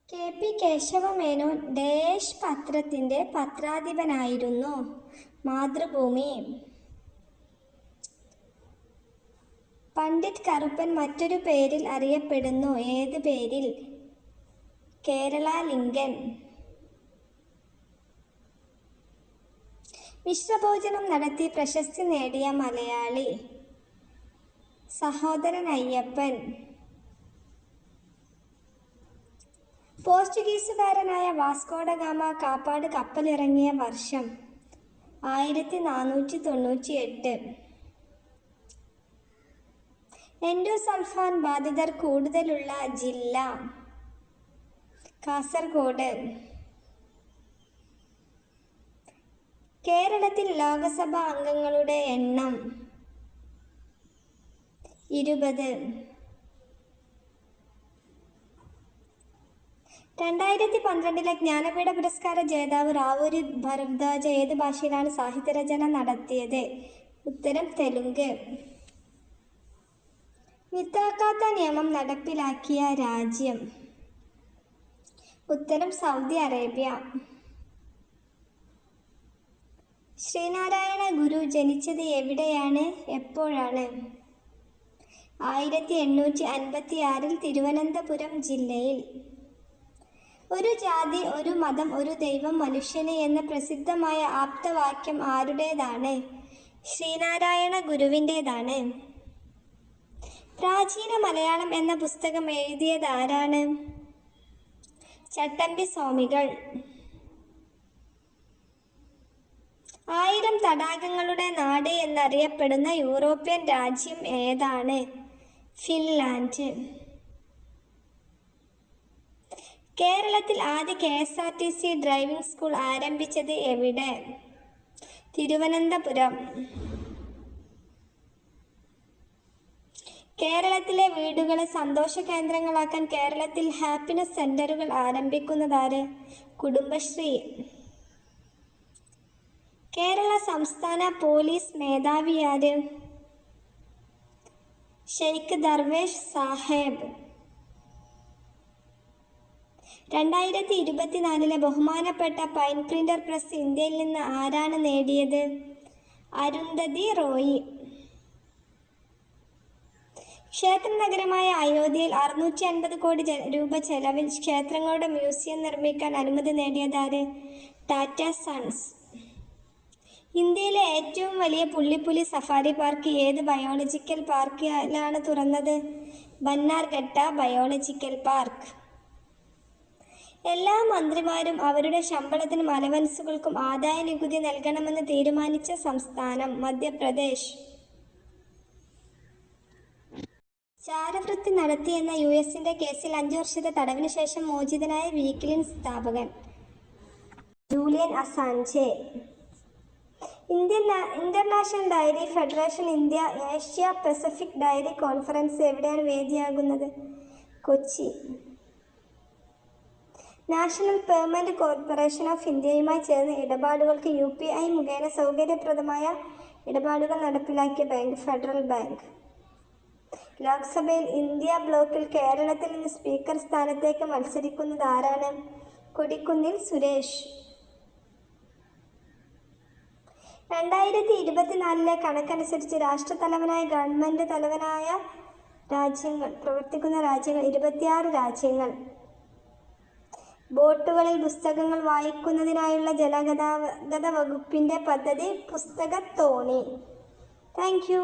K P. Kesava Menon dash പത്രത്തിൻ്റെ പത്രാധിപനായിരുന്നു. മാതൃഭൂമി. പണ്ഡിറ്റ് കറുപ്പൻ മറ്റൊരു പേരിൽ അറിയപ്പെടുന്നു. ഏത് പേരിൽ? കേരള ലിങ്കൻ. മിശ്രഭോജനം നടത്തി പ്രശസ്തി നേടിയ മലയാളി? സഹോദരൻ അയ്യപ്പൻ. പോർച്ചുഗീസുകാരനായ വാസ്കോഡഗാമ കാപ്പാട് കപ്പലിറങ്ങിയ വർഷം? 1498. എൻഡോസൾഫാൻ ബാധിതർ കൂടുതലുള്ള ജില്ല? കാസർഗോഡ്. കേരളത്തിൽ ലോകസഭാ അംഗങ്ങളുടെ എണ്ണം? 20. 2012 ജ്ഞാനപീഠ പുരസ്കാര ജേതാവ് റാവൂരി ഭരദ്വാജ ഏത് ഭാഷയിലാണ് സാഹിത്യരചന നടത്തിയത്? ഉത്തരം തെലുങ്ക്. വിത്താക്കാത്ത നിയമം നടപ്പിലാക്കിയ രാജ്യം? ഉത്തരം സൗദി അറേബ്യ. ശ്രീനാരായണ ഗുരു ജനിച്ചത് എവിടെയാണ്? എപ്പോഴാണ്? 1856 തിരുവനന്തപുരം ജില്ലയിൽ. ഒരു ജാതി, ഒരു മതം, ഒരു ദൈവം, മനുഷ്യന് എന്ന പ്രസിദ്ധമായ ആപ്തവാക്യം ആരുടേതാണ്? ശ്രീനാരായണ ഗുരുവിൻ്റേതാണ്. പ്രാചീന മലയാളം എന്ന പുസ്തകം എഴുതിയതാരാണ്? ചട്ടമ്പി സ്വാമികൾ. 1000 തടാകങ്ങളുടെ നാട് എന്നറിയപ്പെടുന്ന യൂറോപ്യൻ രാജ്യം ഏതാണ്? ഫിൻലാൻഡ്. കേരളത്തിൽ ആദ്യ KSRTC ഡ്രൈവിംഗ് സ്കൂൾ ആരംഭിച്ചത് എവിടെ? തിരുവനന്തപുരം. കേരളത്തിലെ വീടുകളെ സന്തോഷ കേന്ദ്രങ്ങളാക്കാൻ കേരളത്തിൽ ഹാപ്പിനെസ് സെന്ററുകൾ ആരംഭിക്കുന്നതാര്? കുടുംബശ്രീ. കേരള സംസ്ഥാന പോലീസ് മേധാവിയാര്? ഷെയ്ഖ് ദർവേഷ് സാഹേബ്. 2024 ബഹുമാനപ്പെട്ട പൈൻ പ്രിന്റർ പ്രസ് ഇന്ത്യയിൽ നിന്ന് ആരാണ് നേടിയത്? അരുന്ധതി റോയി. ക്ഷേത്ര നഗരമായ അയോധ്യയിൽ 650 കോടി രൂപ ചെലവിൽ ക്ഷേത്രങ്ങളുടെ മ്യൂസിയം നിർമ്മിക്കാൻ അനുമതി നേടിയതാര്? ടാറ്റ സൺസ്. ഇന്ത്യയിലെ ഏറ്റവും വലിയ പുള്ളിപ്പുലി സഫാരി പാർക്ക് ഏത് ബയോളജിക്കൽ പാർക്കിലാണ് തുറന്നത്? Bannerghatta biological park. എല്ലാ മന്ത്രിമാരും അവരുടെ ശമ്പളത്തിനും അലവൻസുകൾക്കും ആദായ നികുതി നൽകണമെന്ന് തീരുമാനിച്ച സംസ്ഥാനം? മധ്യപ്രദേശ്. ചാരവൃത്തി നടത്തിയെന്ന US-ന്റെ കേസിൽ 5 വർഷത്തെ തടവിന് ശേഷം മോചിതനായ വിക്കിലീക്സ് സ്ഥാപകൻ? Julian Assange. International dairy federation India Asia Pacific dairy conference എവിടെയാണ് വേദിയാകുന്നത്? Kochi. National payment corporation of ഇന്ത്യയുമായി ചേർന്ന് ഇടപാടുകൾക്ക് UPI മുഖേന സൗകര്യപ്രദമായ ഇടപാടുകൾ നടപ്പിലാക്കിയ ബാങ്ക്? Federal bank. ലോക്സഭയിൽ ഇന്ത്യ ബ്ലോക്കിൽ കേരളത്തിൽ നിന്ന് സ്പീക്കർ സ്ഥാനത്തേക്ക് മത്സരിക്കുന്നത് ആരാണ്? കൊടിക്കുന്നിൽ സുരേഷ്. 2024 കണക്കനുസരിച്ച് രാഷ്ട്രത്തലവനായ ഗവൺമെന്റ് തലവനായ രാജ്യങ്ങൾ പ്രവർത്തിക്കുന്ന രാജ്യങ്ങൾ? 26 രാജ്യങ്ങൾ. ബോട്ടുകളിൽ പുസ്തകങ്ങൾ വായിക്കുന്നതിനായുള്ള ജലഗതാഗത വകുപ്പിന്റെ പദ്ധതി പുസ്തകത്തോണി. Thank you.